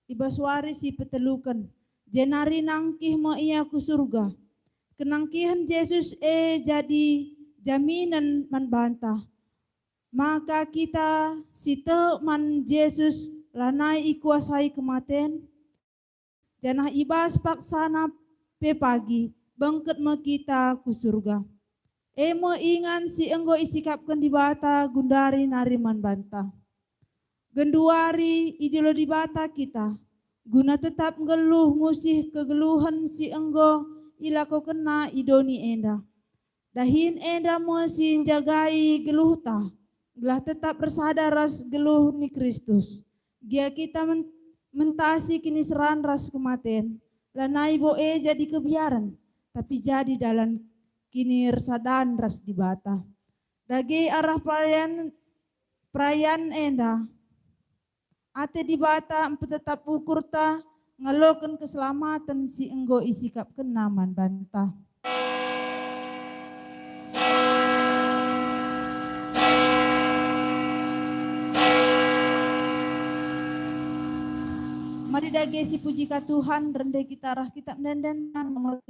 ibaswari si petelukan, jenari nangkih mo ia ku surga. Kenangkihan Yesus jadi jaminan man bantah. Maka kita si man Yesus lanai ikuasai kematian. Janah ibas paksana pe pagi, bangket mo kita ku surga. Emo ingan si enggo isikapkan di bata gundari nariman bantah. Genduari idilo di bata kita, guna tetap ngeluh ngusih kegeluhan si enggo ilako kena idoni enda. Dahin enda mo si jagai geluh ta, gelah tetap bersadar ras geluh ni Kristus. Gia kita mentasi kini seran ras kematian, lanai boe jadi kebiaran, tapi jadi dalam kini resadan ras di bata. Dagi arah perayaan enda, ate di bata tetap ukur ta ngalokan keselamatan si enggo isikap kenaman bantah. Mari dage si puji ka Tuhan, rendah kita arah kita mendendan nomor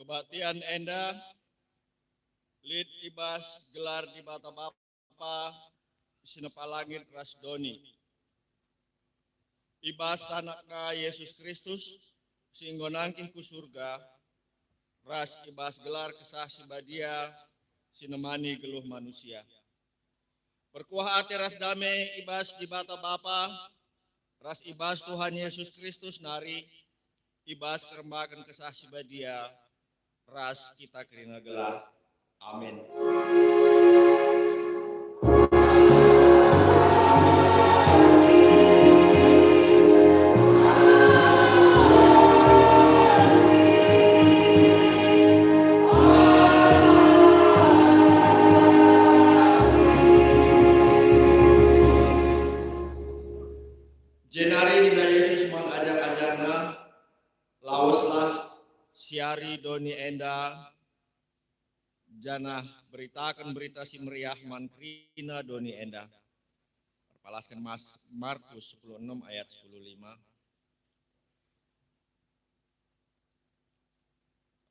kebaktian enda, lid ibas gelar di bata bapa, sinepalangit ras doni. Ibas anakna Yesus Kristus, singgo nangkih ku surga, ras ibas gelar kesah sibadia, sinemani geluh manusia. Berkuah ati ras dame ibas di bata bapa, ras ibas Tuhan Yesus Kristus nari, ibas kerembakan kesah sibadia, ras kita kerina gelah. Amin. Jenari dina Yesus mengajar-ajarna, lawaslah siari doni enda, janah beritakan berita si meriah mankrina doni enda. Perpalaskan Markus 10:6 ayat 10:5.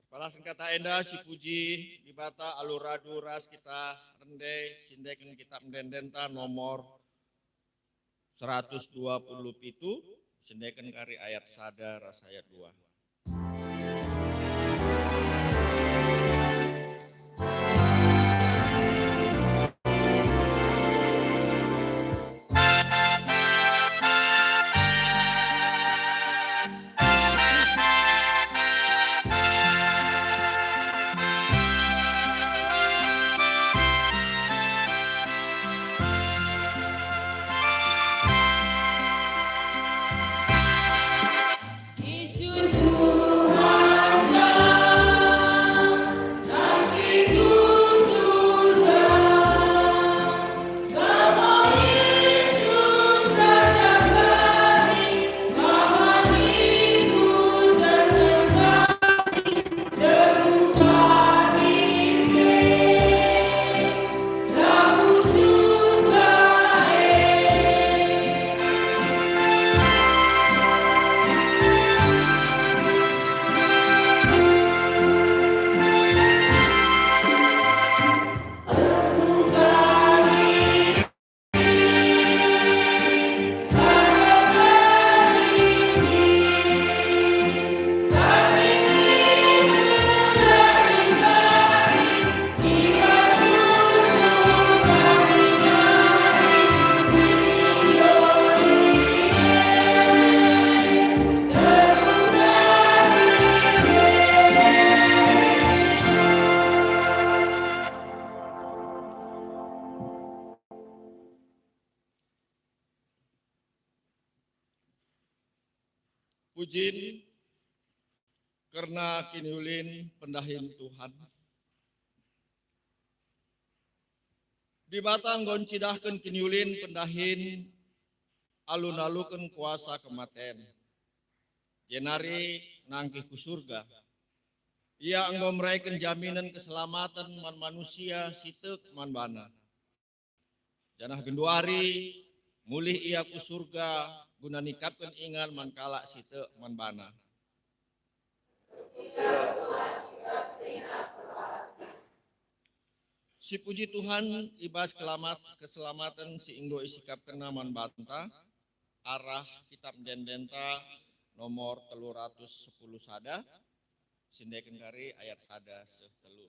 Perpalaskan kata enda si puji di bata aluradu ras kita rende sindekan kita mendendenta nomor 120 pitu sindekan kari ayat sada ras ayat 2. Yesus Tuhan Pujin karena kiniulin pendahin Tuhan. Di batang goncidahkan kiniulin pendahin alun-alukan kuasa kematian. Jenari nangkih ku surga. Ia engkau meraihkan jaminan keselamatan man manusia sitek man bana. Janah genduari mulih ia ku surga guna nikapkan ingan man kalak sitek man bana. Si puji Tuhan ibas keselamatan si inggo isikap kena man banta arah kitab Dendenta nomor 310 sada sindekeun kari ayat sada setelu.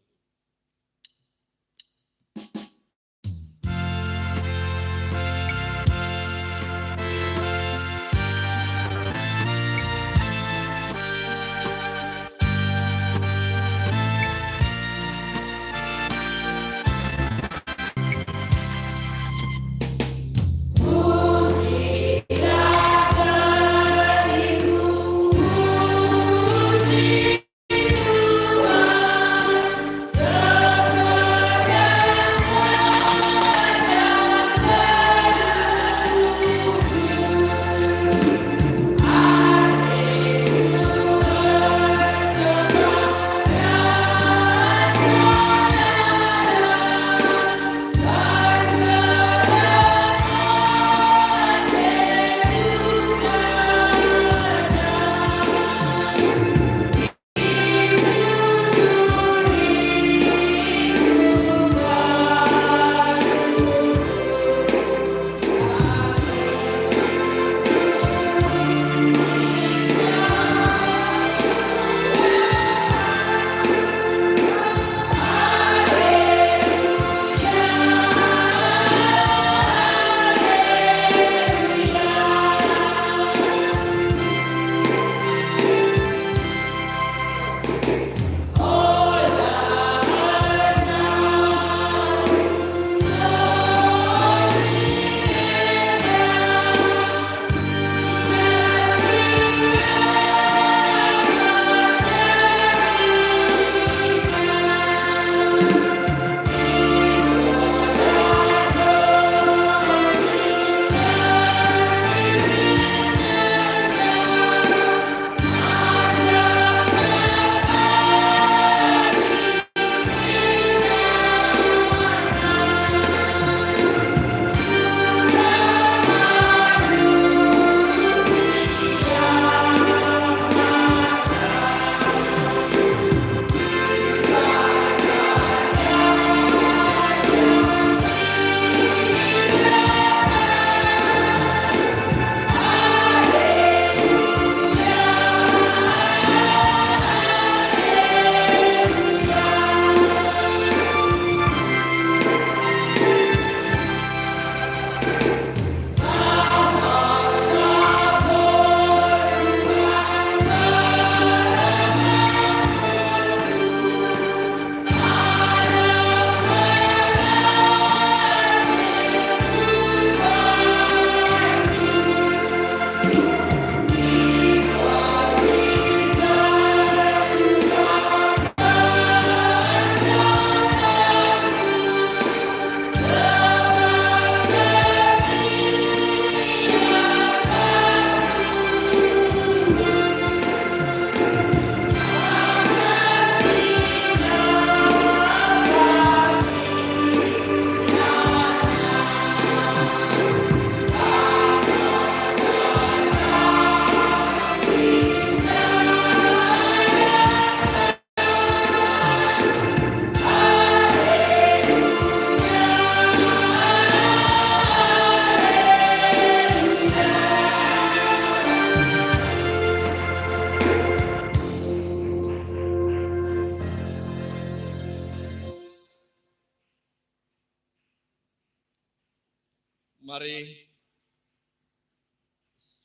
Mari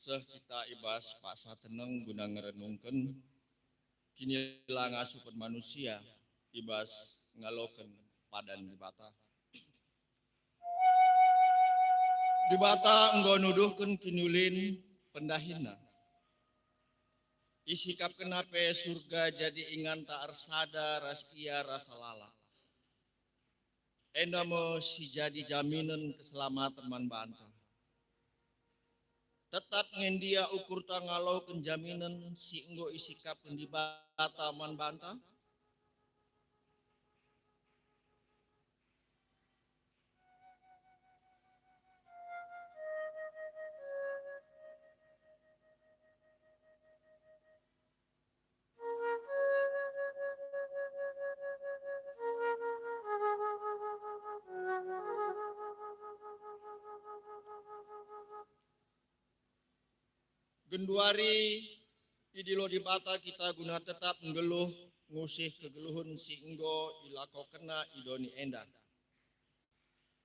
kita ibas paksa tenang guna ngerenungkan kini lah ngasupan manusia ibas ngaloken padan di bata engkau nuduhkan kinulin pendahina Isikap kenape surga jadi ingan tak arsada ras ia rasa lala. Enda mo si jadi jaminan keselamatan man banta. Tetap ngendia ukur tangalau kenjaminan si enggo isikap kendibata man banta. Genduari idilo di bata kita guna tetap nggeluh ngusih kegeluhun si enggo ilako kena idoni enda.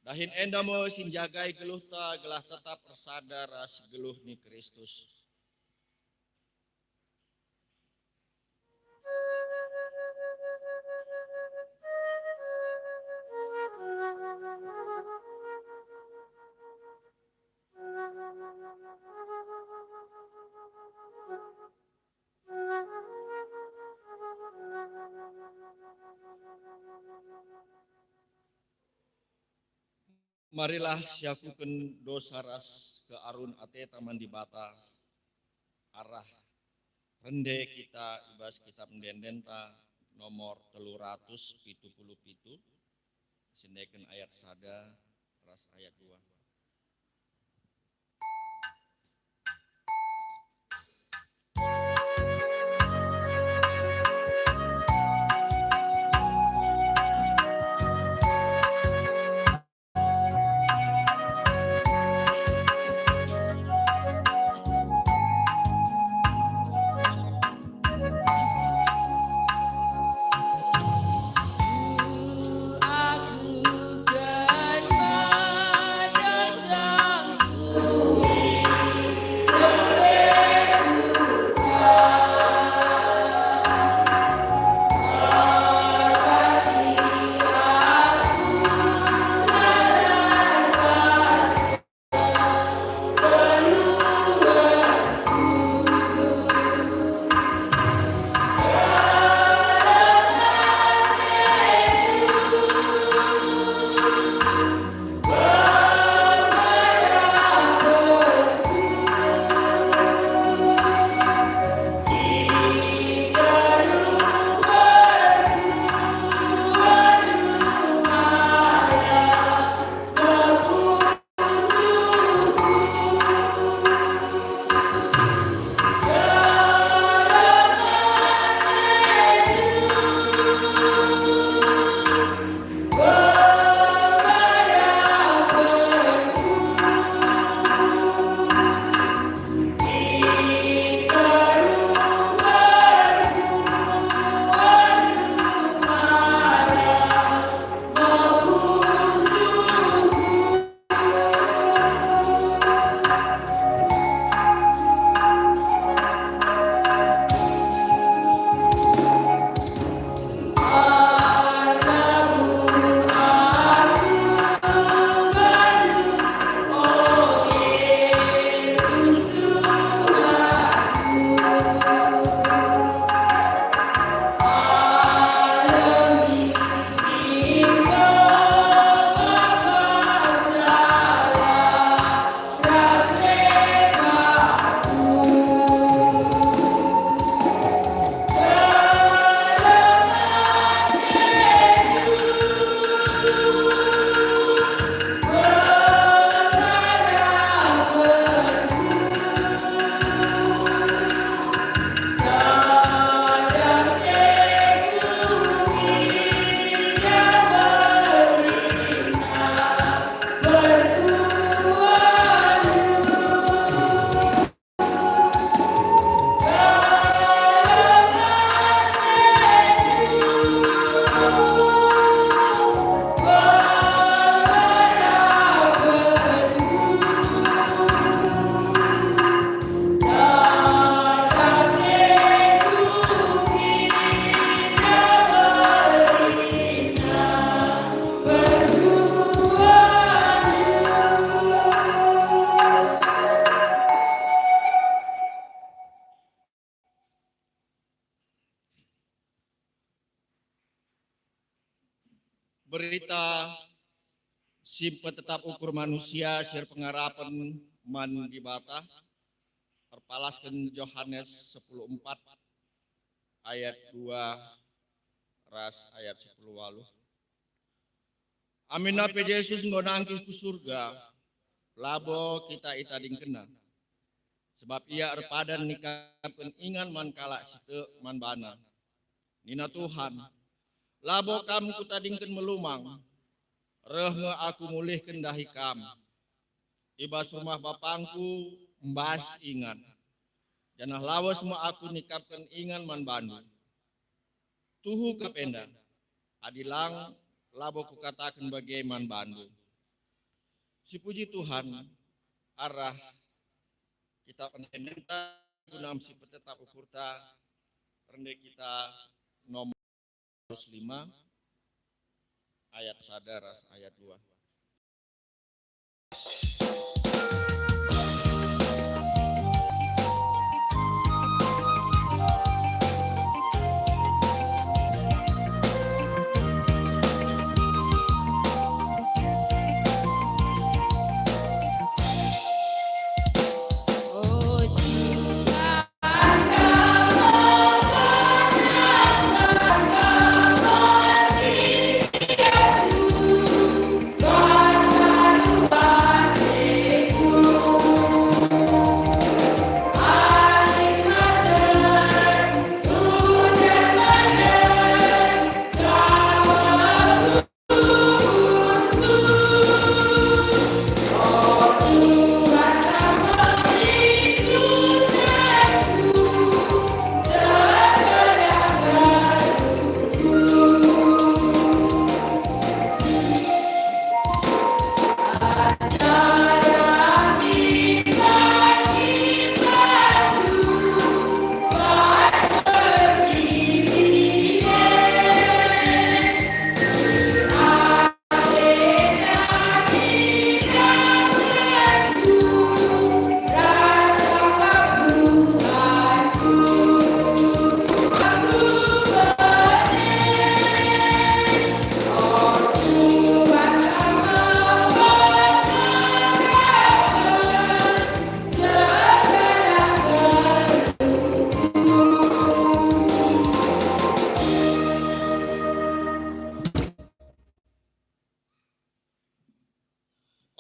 Dahin enda mo sinjagai geluh ta gelah tetap persada ras geluh ni Kristus. Marilah siakuken dosa ras ke arun ate taman di bata arah rende kita ibas kitab mendendenta nomor 377 sineken ayat sada ras ayat 2. Aku kan pada berita simpe tetap ukur manusia sir pengarapan man di bata terpalaskan Yohanes 10:4 ayat 2 ras ayat 10 walu. Amin ape Yesus ngonangkih ku surga labo kita itading kena sebab ia erpadan nikapkan ingan man kalak site man bana nina Tuhan labo kam ku tadingkeun melumang reh aku mulihkeun dahi kam ibas rumah bapangku mbas ingan janah lawas ma aku nikapkan ingan man bandu tuhu kapenda adilang labo ku katakan bagaimana bandu si puji Tuhan arah kita penenda gunam si tetap ukurta rendah kita nomor 5 ayat sadaras ayat 2.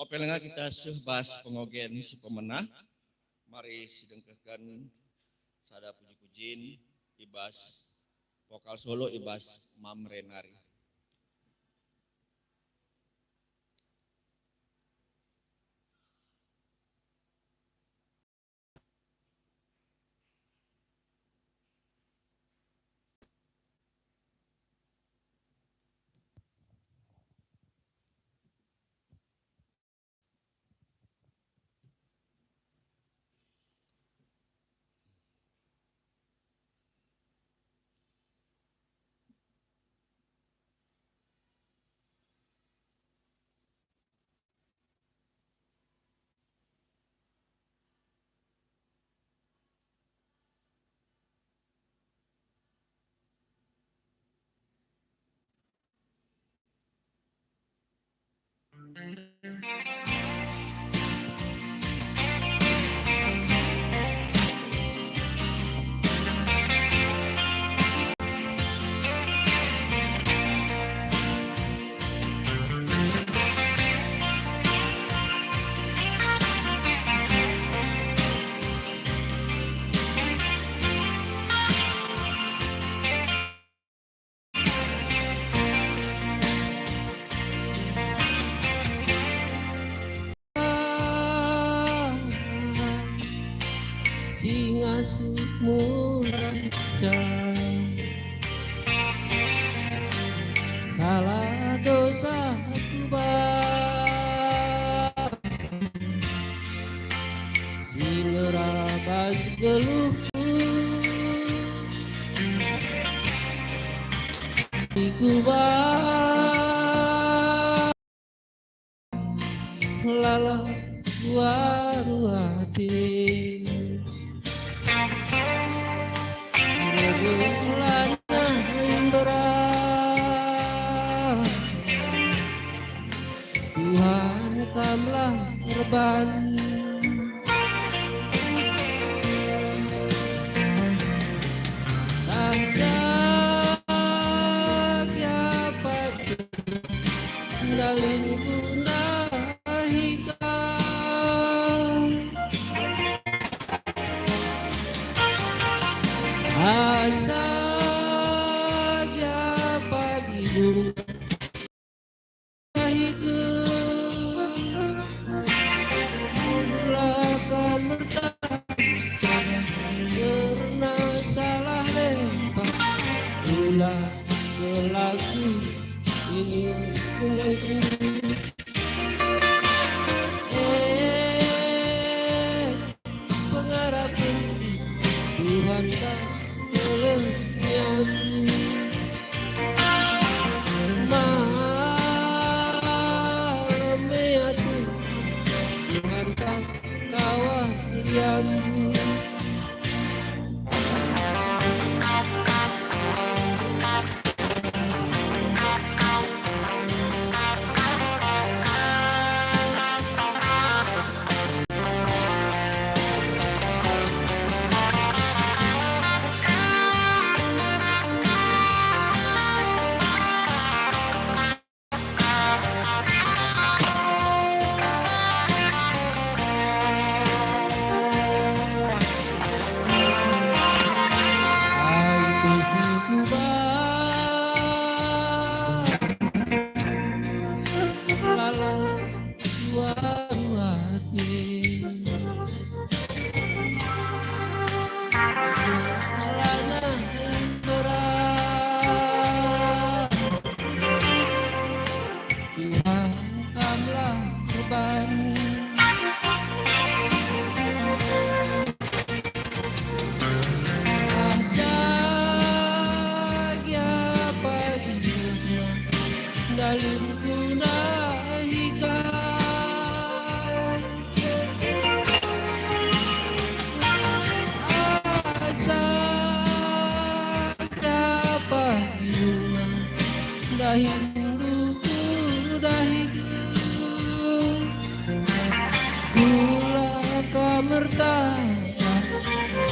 Opelenga kita sebas pengogen si pemenang. Mari sidengkeun sada puji-pujin ibas vokal solo ibas Mam Renari. Salah dosa kubah sinerabas geluhku kubah lala waru hati Saja pagi bunga Mulaka mertahan karena salah lempar ulah berlaku ingin mengganggu pengharapan Tuhan tak melenyapku malam meatu Tuhan tak kawal lianku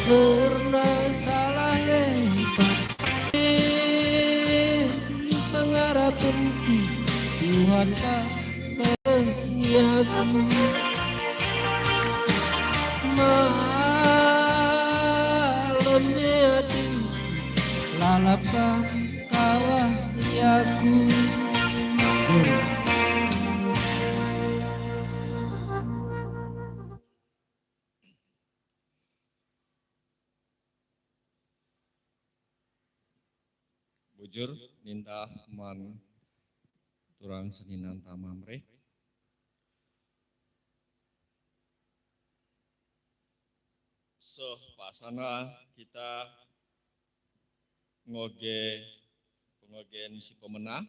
karena salah lempar pengharapanku Tuhan tak melenyapku malam meatu lalapkan kawah liaku Bujur nintah man turang seninan tamamre pasana kita pengogen si pemenang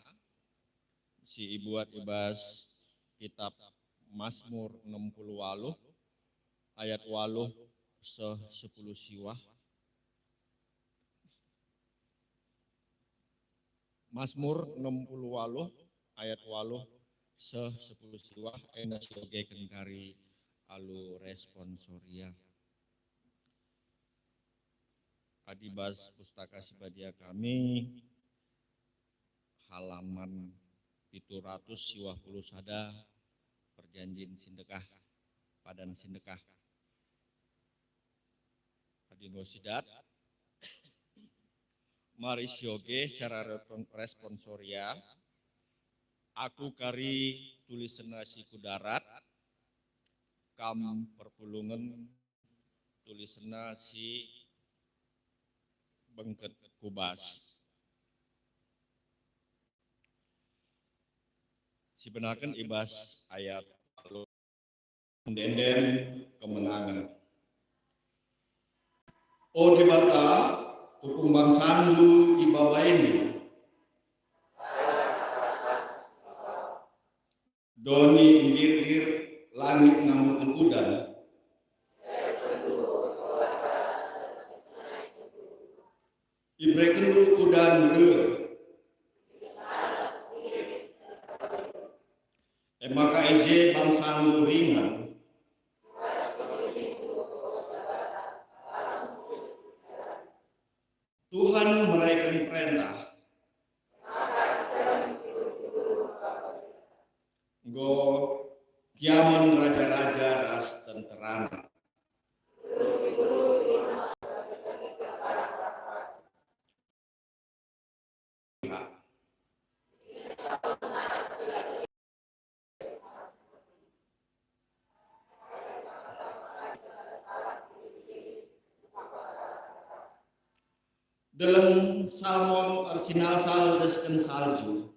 si ibuat ibas kitab Mazmur 68 ayat 8 10 siwah Mazmur 68 ayat 8 10 siwah ena sebagai kengkari alu responsoria Adibas Pustaka Sibadia kami halaman 700 siwah puluh sada perjanjian sindekah padan sindekah Adino Sidat mari sioge secara responsoria aku kari tulisan si kudarat kam perpulungan tulisan si bengket kubas si benakan ibas ayat denden kemenangan o dibata tukung bangsandu ibabaini doni ingir langit namun udan Ibreken udan muda maka eje bangsa ringan Tuhan meraikan perintah go kiaman raja-raja ras tenterana Dalam salmon arsinal sal desken salju.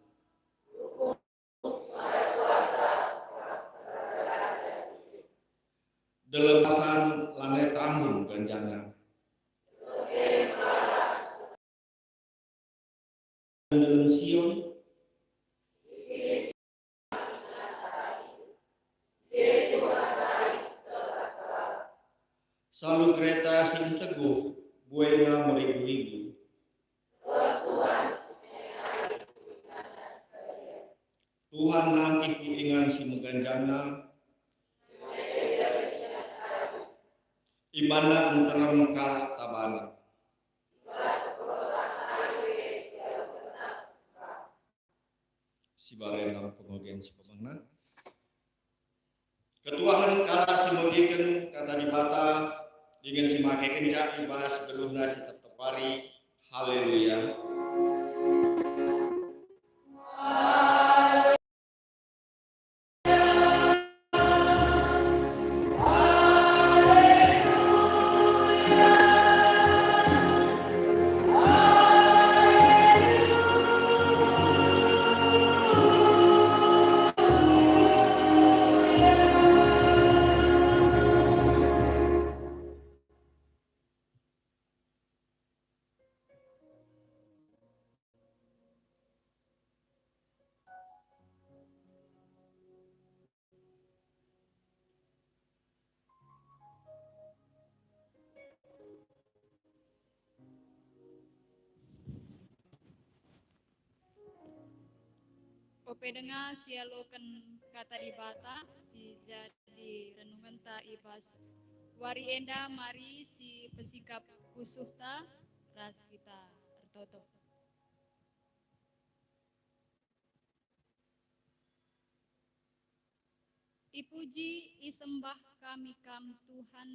Dalam pasan lantai tanggung ganjana. Dalam Sion. Salu kereta sing teguh, buena meribu-ribu. Tuhan nangkih kuingan si muganjana, ibana enterem kalak tabana. Si bareng pengogen si pemangna. Ketuahan kala si mogiken kata di bata dengan si make kencak ibas geluhna si tertepari. Haleluya. Opedenga sialoken kata di bata si jadi renungan ta ibas wari enda mari si pesikap kusuhta ras kita tertutup. Ipuji isembah kami kam Tuhan